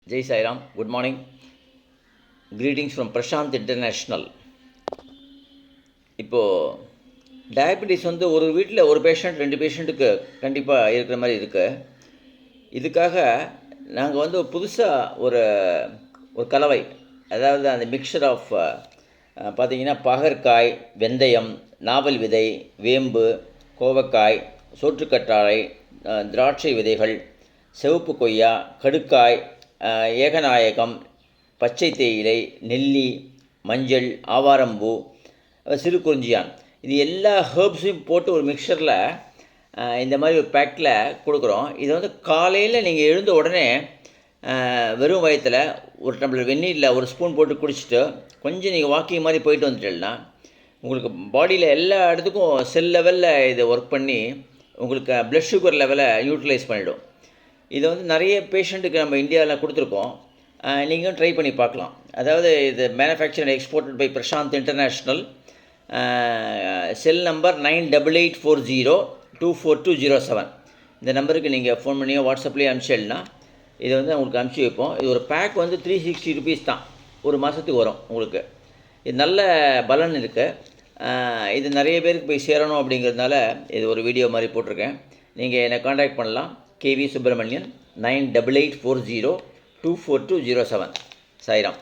Jai Sai Ram, good morning. Greetings from Prashant International. இப்போது diabetes வந்து ஒரு வீட்டில் ஒரு பேஷண்ட் 2 பேஷண்ட்டுக்கு கண்டிப்பாக இருக்கிற மாதிரி இருக்குது. இதுக்காக நாங்கள் வந்து புதுசாக ஒரு கலவை, அதாவது அந்த மிக்சர் ஆஃப் பார்த்திங்கன்னா பாகற்காய், வெந்தயம், நாவல் விதை, வேம்பு, கோவக்காய், சோற்றுக்கற்றாழை, திராட்சை விதைகள், சிவப்பு கொய்யா, கடுக்காய், ஏகநாயகம், பச்சை தேயிலை, நெல்லி, மஞ்சள், ஆவாரம்பூ, சிறு குறிஞ்சியான், இது எல்லா ஹெர்ப்ஸையும் போட்டு ஒரு மிக்சரில் இந்த மாதிரி ஒரு பேக்கில் கொடுக்குறோம். இதை வந்து காலையில் நீங்கள் எழுந்த உடனே வெறும் வயத்தில் ஒரு டம்ளர் வெந்நீரில் ஒரு ஸ்பூன் போட்டு குடிச்சிட்டு கொஞ்சம் நீங்கள் வாக்கிங் மாதிரி போயிட்டு வந்துட்டீங்கன்னா உங்களுக்கு பாடியில் எல்லா இடத்துக்கும் செல் லெவலில் இதை ஒர்க் பண்ணி உங்களுக்கு ப்ளட் சுகர் லெவலை யூட்டிலைஸ் பண்ணிவிடும். இதை வந்து நிறைய பேஷண்ட்டுக்கு நம்ம இந்தியாவில் கொடுத்துருக்கோம். நீங்களும் ட்ரை பண்ணி பார்க்கலாம். அதாவது இது manufacture and exported by Prashant international. Cell number 9840242207. இந்த நம்பருக்கு நீங்கள் ஃபோன் பண்ணியோ வாட்ஸ்அப்லேயே அனுப்பிச்சிடனா இதை வந்து உங்களுக்கு அனுப்பிச்சி வைப்போம். இது ஒரு பேக் வந்து 360 rupees தான், ஒரு மாதத்துக்கு வரும் உங்களுக்கு. இது நல்ல பலன் இருக்குது. இது நிறைய பேருக்கு போய் சேரணும் அப்படிங்கிறதுனால இது ஒரு வீடியோ மாதிரி போட்டிருக்கேன். நீங்கள் என்னை காண்டாக்ட் பண்ணலாம். KV Subramanian 9884024207. சாய்ராம்.